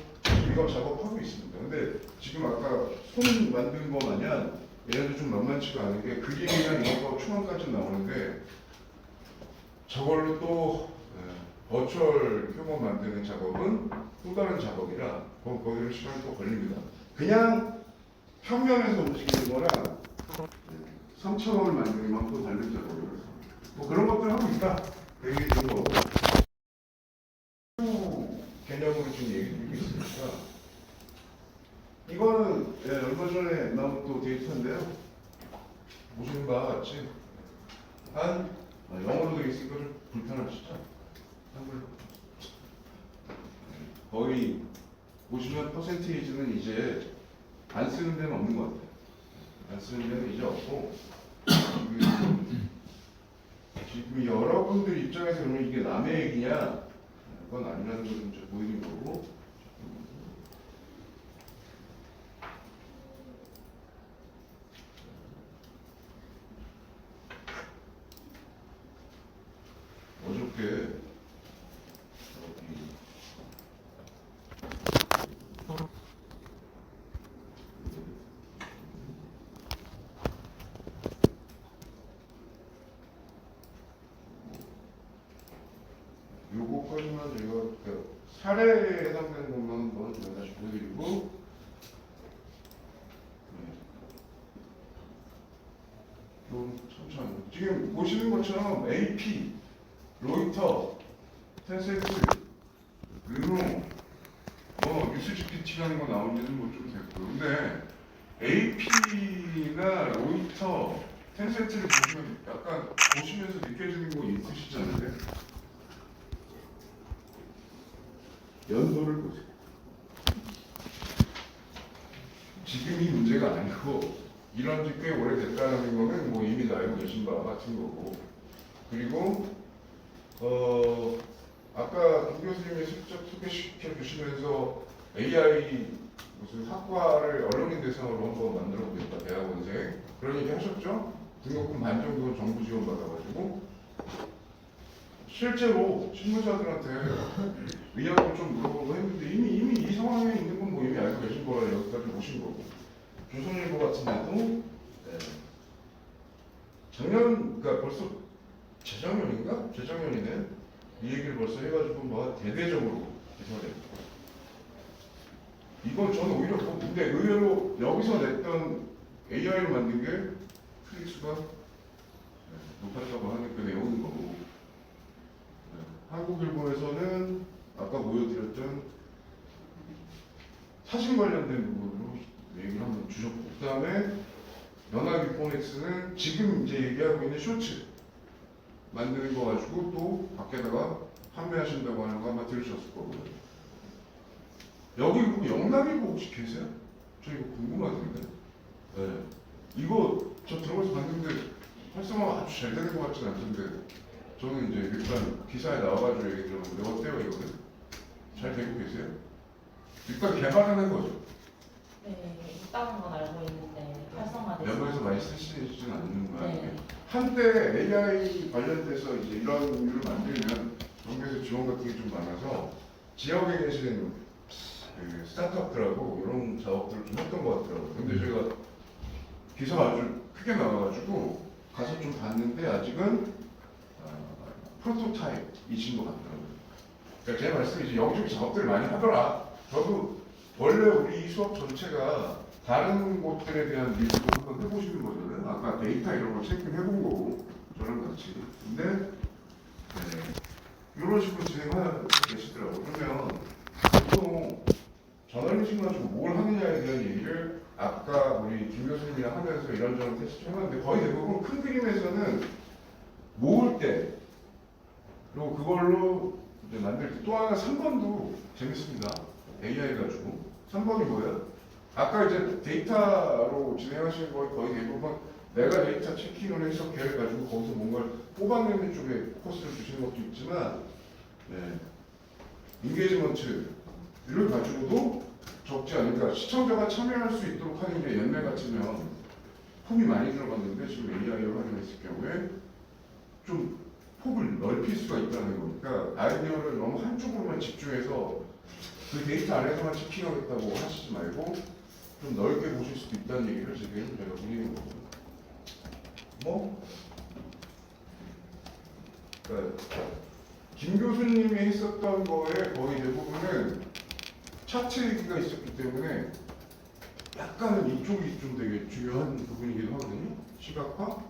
이거 작업하고 있습니다. 근데 지금 아까 손 만든 거 마냥 얘네도 좀 만만치가 않은 게 그림이나 이런 거 초안까지 나오는데 저걸로 또 버추얼 휴먼 만드는 작업은 또 다른 작업이라 거기는 시간이 또 걸립니다. 그냥 평면에서 움직이는 거랑 3차원을 만드는 건 또 다른 작업이라서 뭐 그런 것들 하고 있다. 되게 좋은 거고 개념으로 지금 얘기 드리고 있으니까 이거는 예, 얼마 전에 나온 또 데이터인데요. 보시는 바와 같이 영어로 되어 있으니까 좀 불편하시죠? 한글로 거의 보시면 퍼센테이지는 이제 안 쓰는 데는 없는 것 같아요. 안 쓰는 데는 이제 없고 지금 여러분들 입장에서 그러면 이게 남의 얘기냐 그건 아니라는 걸 좀 보이는 거고 어저께 여기 요거까지만 제가 그 사례에 해당되는 것만 한번 제가 다시 보여드리고 좀 천천히 지금 보시는 것처럼 AP, 로이터, 텐센스, 르노 뉴스 GPT라는 거 나온 지는 뭐 좀 됐고 근데 AP나 로이터, 텐센트를 보시면 약간 보시면서 느껴지는 거 있으시지 않으세요? 연도를 보세요. 지금이 문제가 아니고 이런 지 꽤 오래됐다는 거는 뭐 이미 다 알고 계신 바와 같은 거고 그리고 아까 김 교수님이 슬쩍 소개시켜 주시면서 AI 무슨 학과를 언론인 대상으로 한번 만들어 보겠다 대학원생 그런 얘기 하셨죠? 등록금 반 정도는 정부 지원 받아가지고 실제로 실무자들한테 의견을 좀 물어보고 했는데 이미 이 상황에 있는 건 뭐 이미 알고 계신 거라 여기까지 오신 거고 조선일보 같은 데도 작년 그러니까 벌써 재작년인가? 재작년이네 이 얘기를 벌써 해가지고 뭐 대대적으로 기사를 이건 저는 오히려 근데 의외로 여기서 냈던 AI를 만든 게 클릭수가 높았다고 하는 그 내용인 거고 한국일보에서는 아까 보여드렸던 사진 관련된 부분으로 얘기를 한번 주셨고 그 다음에 연합일보넥스는 지금 이제 얘기하고 있는 쇼츠 만드는 거 가지고 또 밖에다가 판매하신다고 하는 거 아마 들으셨을 거고요. 여기 영남일보 혹시 계세요? 저 이거 궁금하던데. 네. 이거 저 들어가서 봤는데 활성화가 아주 잘 되는 것 같지는 않던데 저는 이제 일단 기사에 나와가지고 얘기 들었는데 어때요 이거는? 잘 되고 계세요? 일단 개발하는 거죠. 네, 있다는 건 알고 있는데 활성화돼서. 연구에서 많이 쓰시지는 않는 거 아니에요? 네. 한때 AI 관련돼서 이제 이런 일을 만들면 정부에서 지원 같은 게 좀 많아서 지역에 계신 그 스타트업들하고 이런 작업들을 좀 했던 것 같더라고요. 근데 제가 기사가 아주 크게 나와가지고 가서 좀 봤는데 아직은 프로토타입이신 것 같더라고요. 그러니까 제 말씀이 이제 여기저기 작업들을 많이 하더라. 저도 원래 우리 이 수업 전체가 다른 곳들에 대한 리뷰도 한번 해보시는 거잖아요. 아까 데이터 이런 걸 체크해본 거고 저랑 같이. 근데 이런 식으로 진행하고 계시더라고요. 그러면 보통 저널리즘 가지고 뭘 하느냐에 대한 얘기를 아까 우리 김 교수님이랑 하면서 이런저런 테스트 해봤는데 거의 대부분 큰 그림에서는 모을 때 그리고 그걸로 이제 만들 때 또 하나 3번도 재밌습니다. AI 가지고 3번이 뭐예요? 아까 이제 데이터로 진행하시는 거 거의 대부분 내가 데이터 체킹을 해서 걔를 가지고 거기서 뭔가를 뽑아내는 쪽에 포커스를 주시는 것도 있지만 인게이지먼트를 가지고도 적지 않으니까 시청자가 참여할 수 있도록 하는 게 옛날 같으면 폼이 많이 들어갔는데 지금 AI를 활용했을 경우에 좀 폭을 넓힐 수가 있다는 거니까 아이디어를 너무 한쪽으로만 집중해서 그 데이터 안에서만 체킹하겠다고 하시지 말고 좀 넓게 보실 수도 있다는 얘기를 지금 제가 드리는 거고. 뭐? 그러니까 김 교수님이 했었던 거에 거의 대부분은 차트 얘기가 있었기 때문에 약간은 이쪽이 좀 되게 중요한 부분이기도 하거든요. 시각화?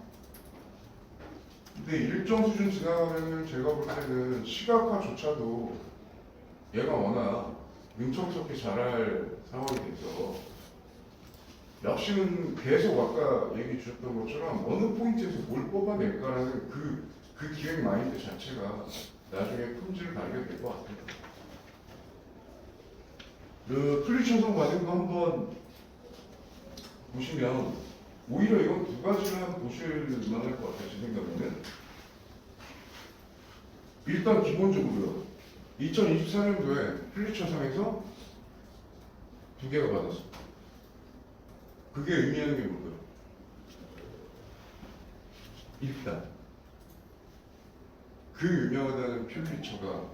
근데 일정 수준 지나가면은 제가 볼 때는 시각화조차도 얘가 워낙 능청스럽게 잘할 상황이 돼서 역시는 계속 아까 얘기 주셨던 것처럼 어느 포인트에서 뭘 뽑아낼까라는 그 기획 마인드 자체가 나중에 품질을 발휘하게 될 것 같아요. 그 플리처성 과정도 한번 보시면 오히려 이건 두 가지를 한번 보실 만할 것 같아요. 제 생각에는 일단 기본적으로요. 2024년도에 플리처상에서 2개가 받았습니다. 그게 의미하는 게 뭘까요? 일단 그 유명하다는 퓰리처가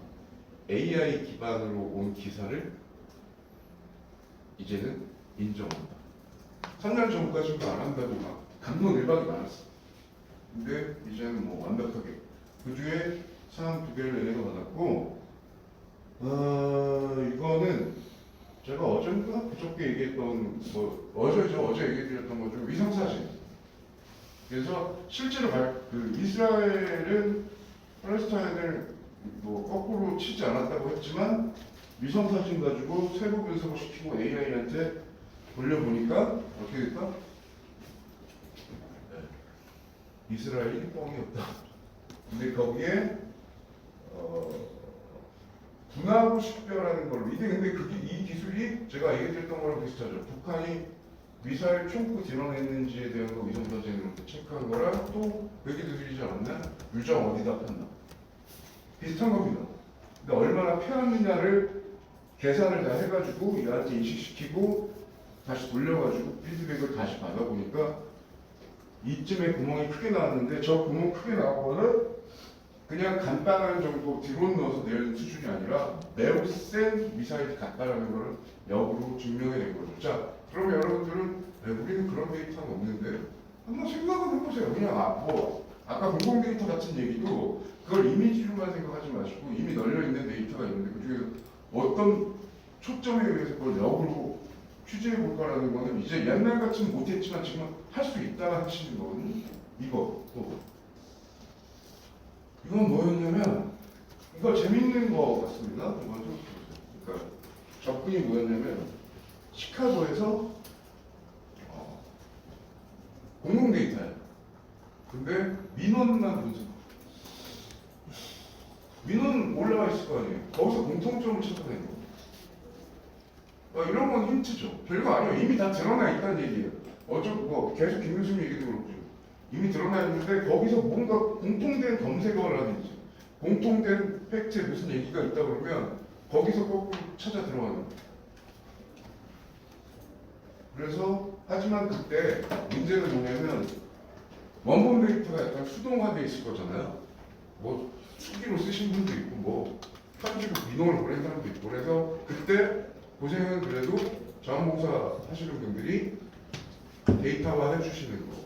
AI 기반으로 온 기사를 이제는 인정한다. 3년 전까지도 안 한다고 막 감론을박이 많았어. 근데 이제는 뭐 완벽하게 그 중에 상 2개를 얘네가 받았고, 이거는 제가 어젠가 그저께 얘기했던 어제 얘기드렸던 거 중 위성사진. 그래서 실제로 이스라엘은 팔레스타인을 뭐 거꾸로 치지 않았다고 했지만 위성사진 가지고 세부 분석을 시키고 AI한테 돌려보니까 어떻게 됐다? 네. 이스라엘이 뻥이었다. 근데 거기에 분화구 식별하는 걸로 근데 이 기술이 제가 얘기드렸던 거랑 비슷하죠. 북한이 미사일 총구 드러냈는지에 대한 거 위성사진으로 체크한 거랑 또 얘기도 드리지 않았나? 유정 어디다 폈나? 비슷한 겁니다. 근데 얼마나 펴놨느냐를 계산을 다 해가지고 얘한테 인식시키고 다시 돌려가지고 피드백을 다시 받아보니까 이쯤에 구멍이 크게 나왔는데 저 구멍 크게 나온 거는 그냥 간단한 정도 드론 넣어서 내는 수준이 아니라 매우 센 미사일이 같다라는 걸 역으로 증명해낸 거죠. 자, 그러면 여러분들은 우리는 그런 데이터는 없는데 한번 생각을 해보세요. 그냥 아까 공공 데이터 같은 얘기도 그걸 이미지로만 생각하지 마시고 이미 널려있는 데이터가 있는데 그중에서 어떤 초점에 의해서 그걸 역으로 취재해볼까라는 거는 이제 옛날 같이는 못했지만 지금 할 수 있다 하시는 거거든요. 이건 뭐였냐면 이거 재밌는 거 같습니다. 먼저 보세요. 그러니까 접근이 뭐였냐면 시카고에서 공공 데이터예요. 근데 민원만 분석. 민원 올라와 있을 거 아니에요. 거기서 공통점을 찾아내는 거. 이런 건 힌트죠. 별거 아니에요. 이미 다 드러나 있다는 얘기예요. 계속 김 교수님 얘기도 그렇고 이미 드러나 있는데 거기서 뭔가 공통된 검색어를 하든지 공통된 팩트에 무슨 얘기가 있다 그러면 거기서 거꾸로 찾아 들어가는 거예요. 그래서 하지만 그때 문제는 뭐냐면 원본 데이터가 약간 수동화되어 있을 거잖아요. 뭐 수기로 쓰신 분도 있고 뭐 편지로 민원을 보낸 사람도 있고 그래서 그때 고생은 그래도 자원봉사 하시는 분들이 데이터화 해주시는 거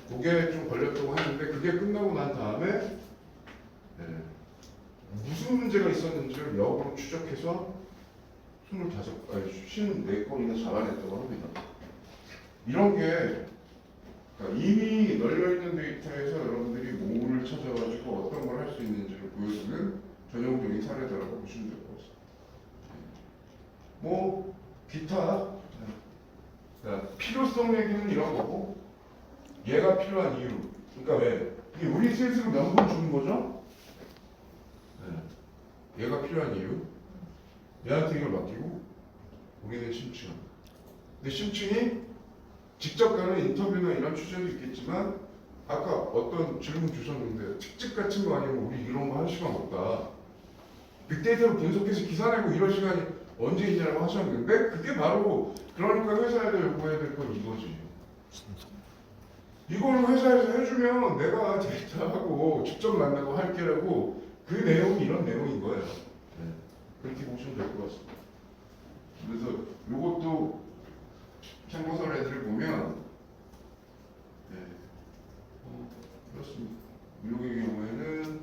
그게 좀 걸렸다고 하는데 그게 끝나고 난 다음에 무슨 문제가 있었는지를 역으로 추적해서 54건이나 잡아냈다고 합니다. 이런 게 그러니까 이미 널려있는 데이터에서 여러분들이 뭐를 찾아가지고 어떤 걸 할 수 있는지를 보여주는 전형적인 사례다라고 보시면 될 것 같습니다. 뭐 기타 그러니까 필요성 얘기는 이런 거고 얘가 필요한 이유 그러니까 왜? 이게 우리 스스로 명분 주는 거죠? 얘가 필요한 이유 얘한테 이걸 맡기고 우리는 심층합니다. 근데 심층이 직접 가는 인터뷰나 이런 취재도 있겠지만 아까 어떤 질문 주셨는데 특집 같은 거 아니면 우리 이런 거 할 시간 없다. 빅데이터를 분석해서 기사 내고 이럴 시간이 언제 있냐고 하셨는데 그게 바로 그러니까 회사에다 요구해야 될 건 이거지. 이걸로 회사에서 해주면 내가 데이터하고 직접 만나고 할게라고 그 내용이 이런 내용인 거예요. 네. 그렇게 보시면 될 것 같습니다. 그래서 이것도 참고서 애들을 보면 네. 그렇습니다. 미국의 경우에는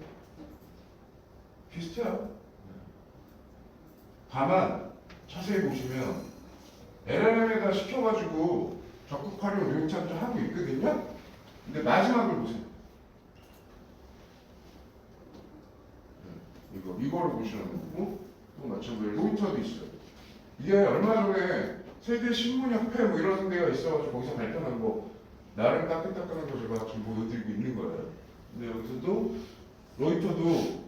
비슷해요. 다만 자세히 보시면 LLM에다 시켜가지고 적극 활용 요약자도 하고 있거든요. 근데 마지막을 보세요. 이거를 보시는 거고 또 마찬가지로 로이터도 있어요. 이게 얼마 전에 세계 신문협회 뭐 이런 데가 있어가지고 거기서 발표한 거 나름 따끈따끈한 거 제가 지금 보여드리고 있는 거예요. 근데 여기서도 로이터도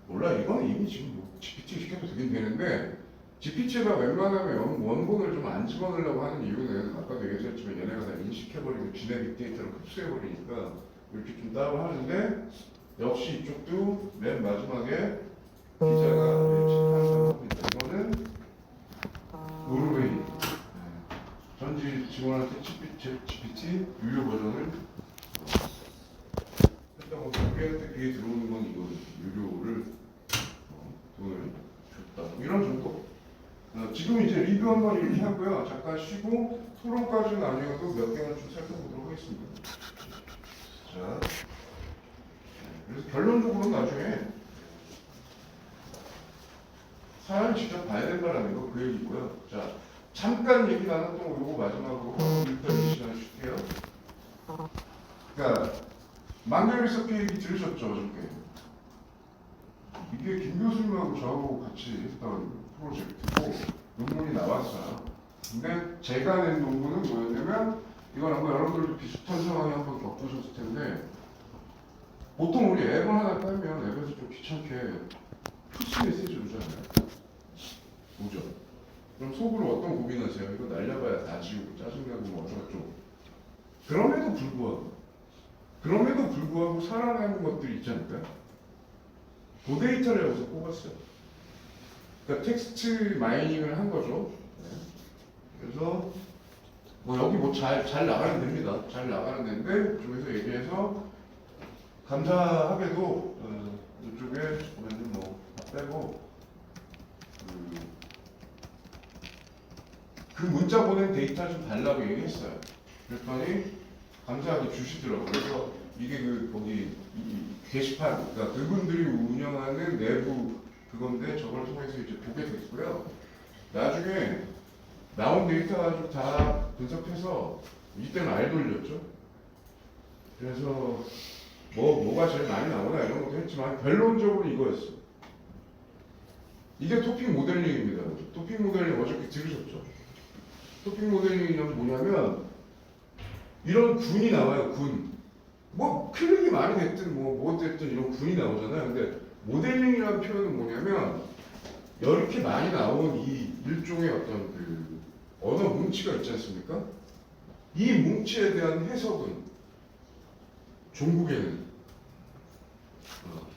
몰라 이건 이미 지금 뭐 GPT 시켜도 되긴 되는데 GPT가 웬만하면 원본을 좀 안 집어넣으려고 하는 이유는 아까도 얘기했지만 얘네가 다 인식해버리고 지네 빅데이터를 흡수해버리니까 이렇게 좀 따로 하는데 역시 이쪽도 맨 마지막에 기자가 체크한다고 합니다. 이거는 노르웨이 전지 직원한테 GPT 유료 버전을 했다고 그게 들어오는 건 이거 유료를 돈을 줬다 이런 정도. 지금 이제 리뷰 한번 이렇게 하고요. 잠깐 쉬고 토론까지는 아니어도 몇 개만 좀 살펴보도록 하겠습니다. 자, 그래서 결론적으로 나중에 사람이 직접 봐야 된다는 거 그 얘기고요. 자, 잠깐 얘기 나눴던 거 요거 마지막으로 일단 이 시간 쉴게요. 그러니까 망가리서피 얘기 들으셨죠 어저께? 이게 김 교수님하고 저하고 같이 했던 프로젝트고 논문이 나왔어요. 근데 제가 낸 논문은 뭐였냐면 이건 아마 여러분들도 비슷한 상황에 한번 겪으셨을 텐데 보통 우리 앱을 하나 깔면 앱에서 좀 귀찮게 푸시 메시지 오잖아요. 오죠? 그럼 속으로 어떤 고민하세요? 이거 날려봐야 다 지우고 짜증나고 뭐 어쩌고저쩌고 그럼에도 불구하고 살아나는 것들이 있지 않을까요? 그 데이터를 여기서 뽑았어요. 그러니까 텍스트 마이닝을 한 거죠. 네. 그래서 뭐 여기 뭐 잘 나가는 됩니다. 잘 나가는 데인데 쪽에서 얘기해서 감사하게도 이쪽에 보면은 뭐다 빼고 그 문자 보낸 데이터 좀 달라고 얘기했어요. 그랬더니 감사하게 주시더라고요. 그래서 이게 그 거기 이 게시판, 그러니까 그분들이 운영하는 내부 그건데 저걸 통해서 이제 보게 됐고요. 나중에 나온 데이터 가지고 다 분석해서 이때는 알 돌렸죠. 그래서 뭐가 제일 많이 나오나 이런 것도 했지만 결론적으로 이거였어. 이게 토픽 모델링입니다. 토픽 모델링 어저께 들으셨죠? 토픽 모델링이 뭐냐면 이런 군이 나와요. 군. 뭐 클릭이 많이 됐든 뭐 됐든 이런 군이 나오잖아요. 근데 모델링이라는 표현은 뭐냐면 이렇게 많이 나온 이 일종의 어떤 그 언어 뭉치가 있지 않습니까? 이 뭉치에 대한 해석은 종국에는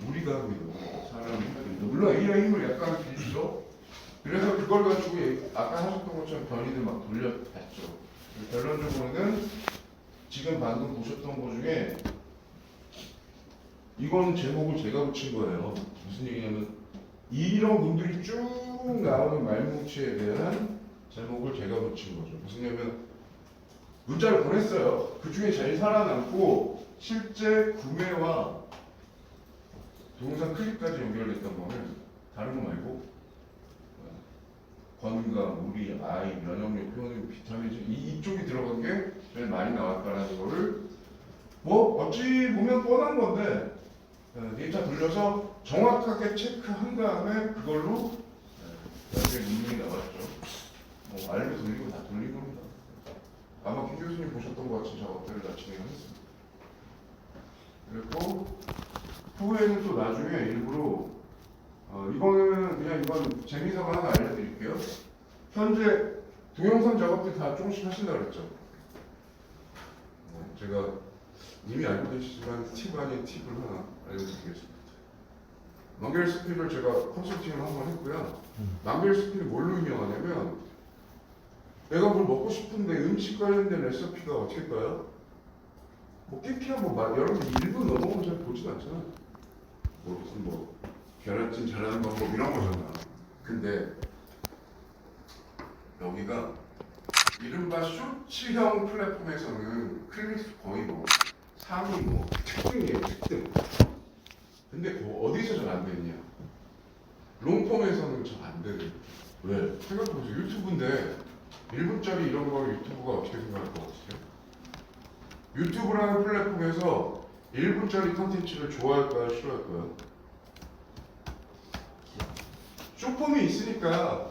우리가 하고 있는 거예요. 사람이 물론 AI 힘을 약간 빌리죠. 그래서 그걸 가지고 아까 하셨던 것처럼 변이를 막 돌려봤죠. 결론적으로는 지금 방금 보셨던 것 중에 이건 제목을 제가 붙인 거예요. 무슨 얘기냐면 이런 분들이 쭉 나오는 말뭉치에 대한 제목을 제가 붙인 거죠. 무슨 얘기냐면 문자를 보냈어요. 그 중에 제일 살아남고 실제 구매와 동영상 클립까지 연결됐던 거는 다른 거 말고 건강, 우리, 아이, 면역력, 효능, 비타민 이쪽이 들어간 게 제일 많이 나왔다는 거를 뭐 어찌 보면 뻔한 건데 데이터 돌려서 정확하게 체크한 다음에 그걸로 나중에 논문이 나왔죠. 뭐 알고 돌리고 다 돌린 겁니다. 아마 김 교수님 보셨던 것 같은 작업들을 다 진행했습니다. 그리고 후에는 또 나중에 일부러 이거는 그냥 이건 재미삼아 하나 알려드릴게요. 현재 동영상 작업들 다 조금씩 하신다고 그랬죠. 제가 이미 알고 계시지만 팁 아닌 팁을 하나 알려드리겠습니다. 망겔 스피를 제가 컨설팅을 한번 했고요. 망겔 스피를 뭘로 유명하냐면 내가 뭘 먹고 싶은데 음식 관련된 레시피가 어떻게 떠요? 뭐 깨끼야 여러분 1분 넘어가면 잘 보지도 않잖아. 무슨 계란찜 잘하는 방법 이런 거잖아. 근데 여기가 이른바 쇼츠형 플랫폼에서는 클릭수 거의 상위 특등이에요, 특등. 근데 어디서 잘 안 되느냐? 롱폼에서는 잘 안 되는. 왜? 생각해보세요. 유튜브인데 1분짜리 이런 거를 유튜브가 어떻게 생각할 것 같으세요? 유튜브라는 플랫폼에서 1분짜리 컨텐츠를 좋아할까요? 싫어할까요? 쇼폼이 있으니까.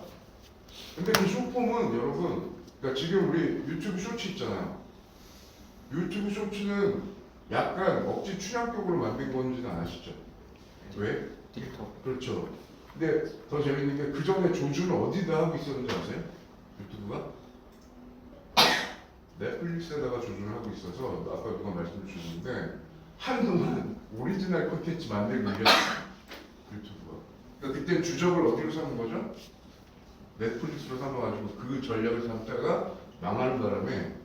근데 그 쇼폼은 여러분, 그러니까 지금 우리 유튜브 쇼츠 있잖아요. 유튜브 쇼츠는 약간 억지 춘향격으로 만든 건지는 아시죠? 왜? 틱톡. 그렇죠. 근데 더 재밌는 게 그 전에 조준을 어디다 하고 있었는지 아세요? 유튜브가? 넷플릭스에다가 조준을 하고 있어서 아까 누가 말씀해 주셨는데 한동안 오리지널 콘텐츠 만들기 위해서 유튜브가. 그러니까 그때 주적을 어디로 삼은 거죠? 넷플릭스로 삼아가지고 그 전략을 삼다가 망하는 바람에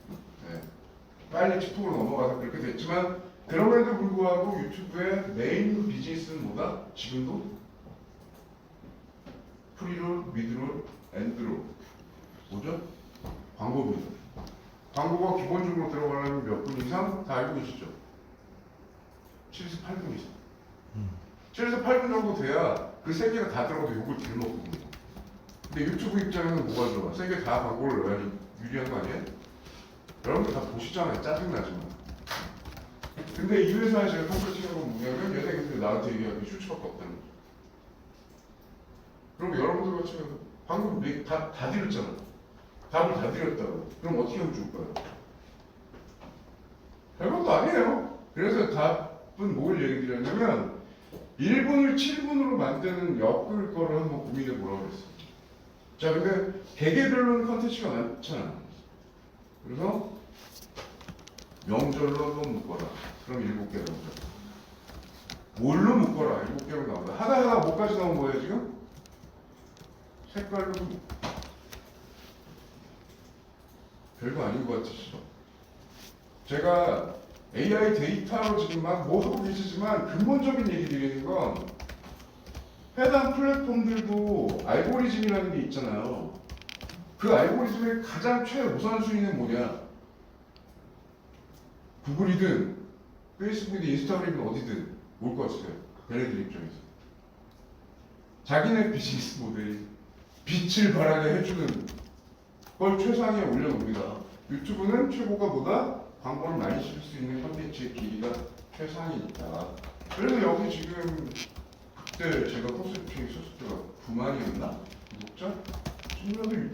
빨리 틱톡으로 넘어가서 그렇게 됐지만 그럼에도 불구하고 유튜브의 메인 비즈니스는 뭐다? 지금도 프리롤, 미드롤, 엔드롤 뭐죠? 광고입니다. 광고가 기본적으로 들어가려면 몇 분 이상? 다 알고 계시죠? 7에서 8분 이상. 7에서 8분 정도 돼야 그 세 개가 다 들어가도 욕을 덜 먹거든요. 근데 유튜브 입장에는 뭐가 들어가? 세 개 다 광고를 넣어야 유리한 거 아니에요? 여러분들 다 보시잖아요. 짜증나지만. 근데 이 회사에 제가 컨설팅한 건 뭐냐면 얘네들이 나한테 얘기하는 게 쇼츠밖에 없다는 거죠. 그럼 여러분들 같이 방금 다 드렸잖아. 답을 다 드렸다고. 그럼 어떻게 하면 좋을까요? 별것도 아니에요. 그래서 답은 뭘 얘기 드렸냐면 1분을 7분으로 만드는 엮을 거를 한번 고민해 보라고 그랬어요. 자, 근데 개개별로는 컨텐츠가 많잖아. 그래서 명절로 한번 묶어라. 그럼 7개 나오죠. 뭘로 묶어라. 7개로 나온다. 하다하다 뭐까지 나온 거예요 지금? 색깔로 별거 아닌 것 같으시죠? 제가 AI 데이터로 지금 막 뭐 하고 계시지만 근본적인 얘기 드리는 건 해당 플랫폼들도 알고리즘이라는 게 있잖아요. 그 알고리즘의 가장 최우선순위는 뭐냐? 구글이든 페이스북이든 인스타그램이든 어디든 올 것 같으세요? 걔네들 입장에서. 자기네 비즈니스 모델이 빛을 발하게 해주는 걸 최상위에 올려놓습니다. 유튜브는 최고가 보다 광고를 많이 쓸 수 있는 컨텐츠의 길이가 최상이니까. 그래서 여기 지금 그때 제가 컨설팅 있었을 때가 9만이었나? 구독자? 10년도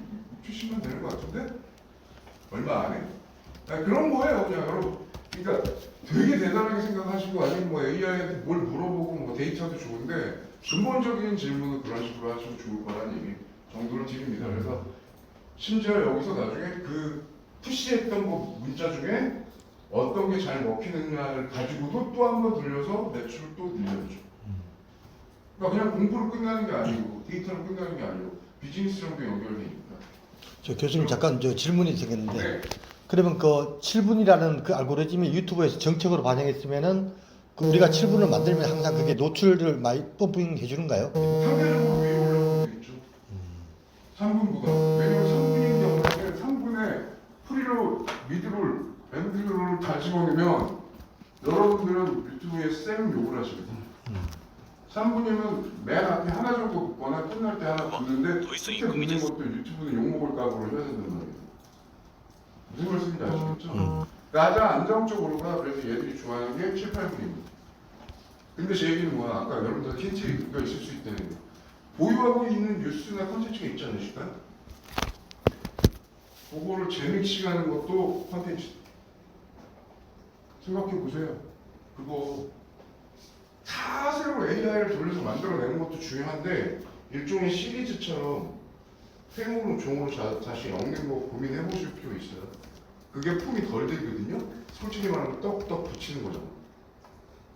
60만 되는 것 같은데? 얼마 안 해. 그런 거예요 그냥 여러분. 그러니까 되게 대단하게 생각하시고 아니면 뭐 AI한테 뭘 물어보고 뭐 데이터도 좋은데 근본적인 질문은 그런 식으로 하시면 좋을 거라는 얘기 정도를 드립니다. 그래서 심지어 여기서 나중에 그 푸시했던 거 문자 중에 어떤 게 잘 먹히느냐를 가지고도 또 한 번 돌려서 매출을 또 늘려줘. 그러니까 그냥 공부로 끝나는 게 아니고 데이터로 끝나는 게 아니고 비즈니스랑도 연결되니까. 저 교수님 잠깐 질문이 생겼는데 네. 그러면 그 7분이라는 그 알고리즘이 유튜브에서 정책으로 반영했으면은 그 우리가 7분을 만들면 항상 그게 노출을 많이 펌핑 해주는가요? 상대적으로 위에 올라오고 있죠. 3분보다. 왜냐면 3분인 경우에는 3분에 프리롤, 미드롤, 엔드롤을 다 집어넣으면 여러분들은 유튜브에 쌤 욕을 하시거든요. 3분이면 맨 앞에 하나 정도 붙거나 끝날 때 하나 붙는데 그때 붙는 것도 유튜브는 욕먹을 각오로 해야 된단 말이에요. 무슨 말씀인지 아시겠죠? 가장 안정적으로가 그래서 얘들이 좋아하는 게 7, 8분입니다. 근데 제 얘기는 뭐야? 아까 여러분들 힌트가 있을 수 있다는 거. 보유하고 있는 뉴스나 콘텐츠가 있지 않으실까요? 그거를 재믹싱하는 것도 콘텐츠. 생각해 보세요. 그거 다 새로 AI를 돌려서 만들어내는 것도 중요한데 일종의 시리즈처럼 팽으로 종으로 다시 엮는 거 고민해 보실 필요 있어요. 그게 품이 덜 들거든요. 솔직히 말하면 떡떡 붙이는 거잖아.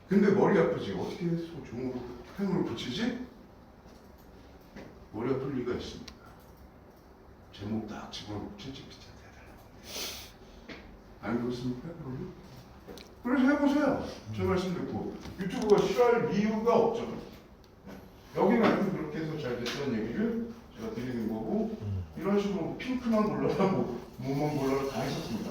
근데 머리 아프지. 어떻게 해서 종으로 팽으로 붙이지? 머리 아플 리가 있습니다. 제목 딱 집어넣고 채찍 피자 대달라고. 안 그렇습니까? 그래서 해보세요. 제 말씀 듣고 유튜브가 싫어할 이유가 없죠. 여기는 하여튼 그렇게 해서 잘 됐다는 얘기를 제가 드리는 거고 이런 식으로 핑크만 골라라 뭐 몸만 골라라 다 했었습니다.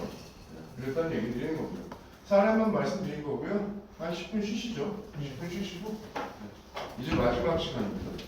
그랬다는 얘기 드리는 거고요. 사례만 말씀드린 거고요. 한 10분 쉬시죠. 10분 쉬시고 이제 마지막 시간입니다.